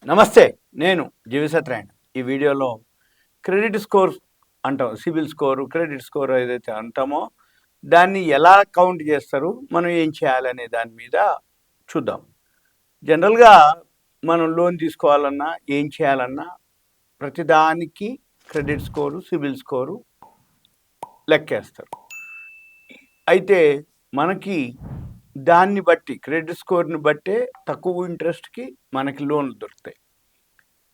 నమస్తే. నేను జీవిసత్రాయణ. ఈ వీడియోలో క్రెడిట్ స్కోర్ అంటాం. సిబిల్ స్కోరు, క్రెడిట్ స్కోర్ ఏదైతే అంటామో దాన్ని ఎలా కౌంట్ చేస్తారు? మనం ఏం చేయాలనే దాని మీద చూద్దాం. జనరల్‌గా మనం లోన్ తీసుకోవాలన్నా, ఏం చేయాలన్నా ప్రతిదానికి క్రెడిట్ స్కోరు, సిబిల్ స్కోరు లెక్కేస్తారు. అయితే మనకి దాన్ని బట్టి క్రెడిట్ స్కోర్‌ని బట్టే తక్కువ ఇంట్రెస్ట్‌కి మనకి లోన్లు దొరుకుతాయి.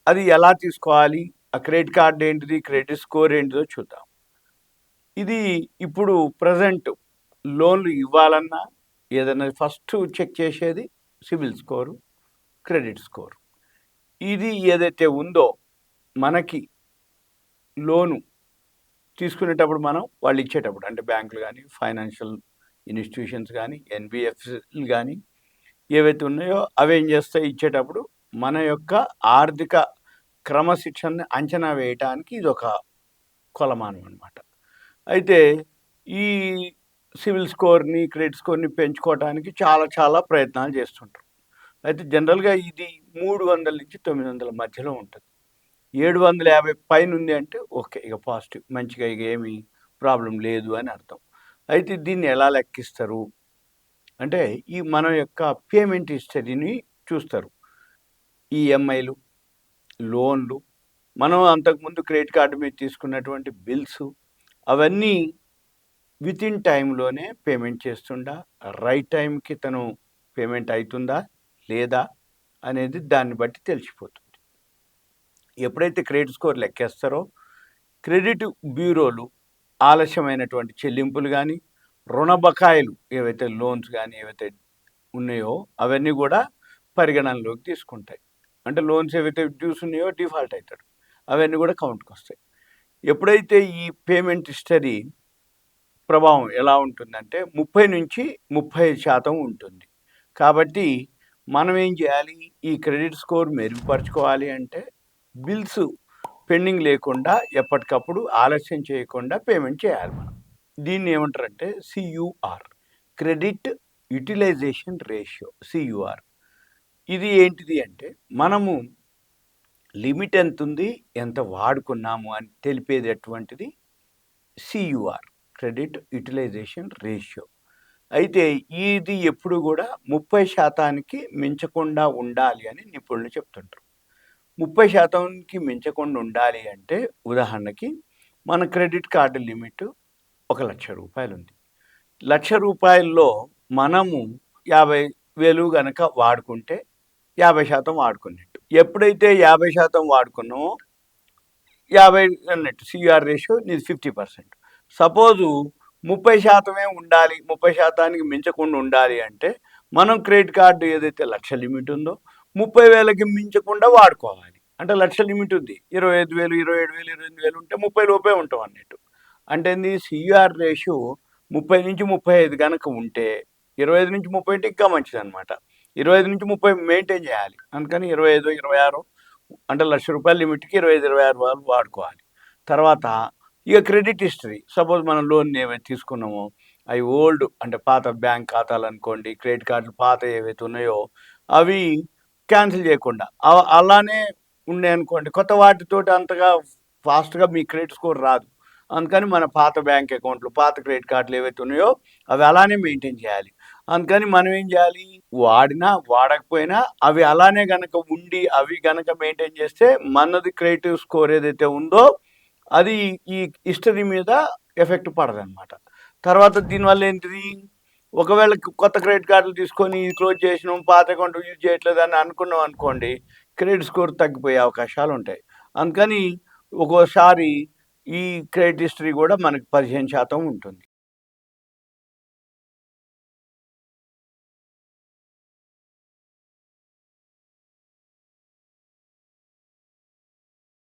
అది ఎలా తీసుకోవాలి? ఆ క్రెడిట్ కార్డ్ ఏంటిది? క్రెడిట్ స్కోర్ ఏంటిదో చూద్దాం. ఇది ఇప్పుడు ప్రెజెంట్ లోన్లు ఇవ్వాలన్నా ఏదైనా ఫస్ట్ చెక్ చేసేది సిబిల్ స్కోరు, క్రెడిట్ స్కోర్. ఇది ఏదైతే ఉందో మనకి లోను తీసుకునేటప్పుడు మనం వాళ్ళు ఇచ్చేటప్పుడు అంటే బ్యాంకులు కానీ, ఫైనాన్షియల్ ఇన్స్టిట్యూషన్స్ కానీ, ఎన్బిఎఫ్సిలు కానీ ఏవైతే ఉన్నాయో అవి ఏం చేస్తాయి ఇచ్చేటప్పుడు మన యొక్క ఆర్థిక క్రమశిక్షణని అంచనా వేయటానికి ఇదొక కొలమానం అనమాట. అయితే ఈ సివిల్ స్కోర్‌ని, క్రెడిట్ స్కోర్‌ని పెంచుకోవటానికి చాలా ప్రయత్నాలు చేస్తుంటారు. అయితే జనరల్‌గా ఇది 300-900 మధ్యలో ఉంటది. 750 పైనుంది అంటే ఓకే. ఇక పాజిటివ్. మంచిగా ఇక ఏమి ప్రాబ్లమ్ లేదు అని అర్థం. అయితే దీన్ని ఎలా లెక్కిస్తారు? అంటే ఈ మన యొక్క పేమెంట్ హిస్టరీని చూస్తారు. ఈఎంఐలు, లోన్లు, మనం అంతకుముందు క్రెడిట్ కార్డ్ మీద తీసుకున్నటువంటి బిల్సు అవన్నీ వితిన్ టైంలోనే పేమెంట్ చేస్తుండా, రైట్ టైంకి తను పేమెంట్ అవుతుందా లేదా అనేది దాన్ని బట్టి తెలిసిపోతుంది. ఎప్పుడైతే క్రెడిట్ స్కోర్ లెక్కేస్తారో క్రెడిట్ బ్యూరోలు ఆలస్యమైనటువంటి చెల్లింపులు కానీ, రుణ బకాయిలు ఏవైతే లోన్స్ కానీ ఏవైతే ఉన్నాయో అవన్నీ కూడా పరిగణనలోకి తీసుకుంటాయి. అంటే లోన్స్ ఏవైతే డ్యూస్ ఉన్నాయో డిఫాల్ట్ అవుతాడు. అవన్నీ కూడా కౌంట్కి వస్తాయి. ఎప్పుడైతే ఈ పేమెంట్ హిస్టరీ ప్రభావం ఎలా ఉంటుందంటే 30-35% ఉంటుంది. కాబట్టి మనం ఏం చేయాలి? ఈ క్రెడిట్ స్కోర్ మెరుగుపరుచుకోవాలి అంటే బిల్స్ పెండింగ్ లేకుండా ఎప్పటికప్పుడు ఆలస్యం చేయకుండా పేమెంట్ చేయాలి మనం. దీన్ని ఏమంటారంటే సియూఆర్, క్రెడిట్ యుటిలైజేషన్ రేషియో, సియూఆర్. ఇది ఏంటిది అంటే మనము లిమిట్ ఎంతుంది, ఎంత వాడుకున్నాము అని తెలిపేటటువంటిది సియూఆర్, క్రెడిట్ యుటిలైజేషన్ రేషియో. అయితే ఇది ఎప్పుడు కూడా 30%కి మించకుండా ఉండాలి అని నిపుణులు చెప్తుంటారు. 30%కి మించకుండా ఉండాలి అంటే ఉదాహరణకి మన క్రెడిట్ కార్డు లిమిట్ ₹1,00,000 ఉంది. ₹1,00,000లో మనము 50,000 గనక వాడుకుంటే 50% వాడుకున్నట్టు. ఎప్పుడైతే 50% వాడుకున్నామో 50 అన్నట్టు సిఆర్ రేషియో నీది 50%. సపోజు 30% ఉండాలి, 30%కి మించకుండా ఉండాలి అంటే మనం క్రెడిట్ కార్డు ఏదైతే 1,00,000 లిమిట్ ఉందో 30,000కి మించకుండా వాడుకోవాలి. అంటే 1,00,000 లిమిట్ ఉంది. 25,000, 27,000, 28,000 ఉంటే 30 లోపే ఉంటాం అన్నట్టు. అంటే ఏంది సిఆర్ రేషియో 30-35 గనక ఉంటే 25-30 అంటే ఇంకా మంచిదనమాట. 25-30 మెయింటైన్ చేయాలి. అందుకని 25, 26 అంటే ₹1,00,000 లిమిట్‌కి 25, 26 వాడుకోవాలి. తర్వాత ఇక క్రెడిట్ హిస్టరీ సపోజ్ మనం లోన్ ఏవైతే తీసుకున్నామో అవి ఓల్డ్ అంటే పాత బ్యాంక్ ఖాతాలు అనుకోండి, క్రెడిట్ కార్డులు పాతవి ఏవైతే ఉన్నాయో అవి క్యాన్సిల్ చేయకుండా అలానే ఉన్నాయనుకోండి. కొత్త వాటితోటి అంతగా ఫాస్ట్‌గా మీ క్రెడిట్ స్కోర్ రాదు. అందుకని మన పాత బ్యాంక్ అకౌంట్లు, పాత క్రెడిట్ కార్డులు ఏవైతే ఉన్నాయో అవి అలానే మెయింటైన్ చేయాలి. అందుకని మనం ఏం చేయాలి? వాడినా, వాడకపోయినా అవి అలానే గనక ఉండి అవి గనక మెయింటైన్ చేస్తే మనది క్రెడిట్ స్కోర్ ఏదైతే ఉందో అది ఈ హిస్టరీ మీద ఎఫెక్ట్ పడదనమాట. తర్వాత దీనివల్ల ఏంటిది? ఒకవేళ కొత్త క్రెడిట్ కార్డులు తీసుకొని క్లోజ్ చేసినాం, పాత అకౌంట్ యూజ్ చేయట్లేదని అనుకున్నాం అనుకోండి, క్రెడిట్ స్కోర్ తగ్గిపోయే అవకాశాలుంటాయి. అందుకని ఒక్కోసారి ఈ క్రెడిట్ హిస్టరీ కూడా మనకి 15% ఉంటుంది.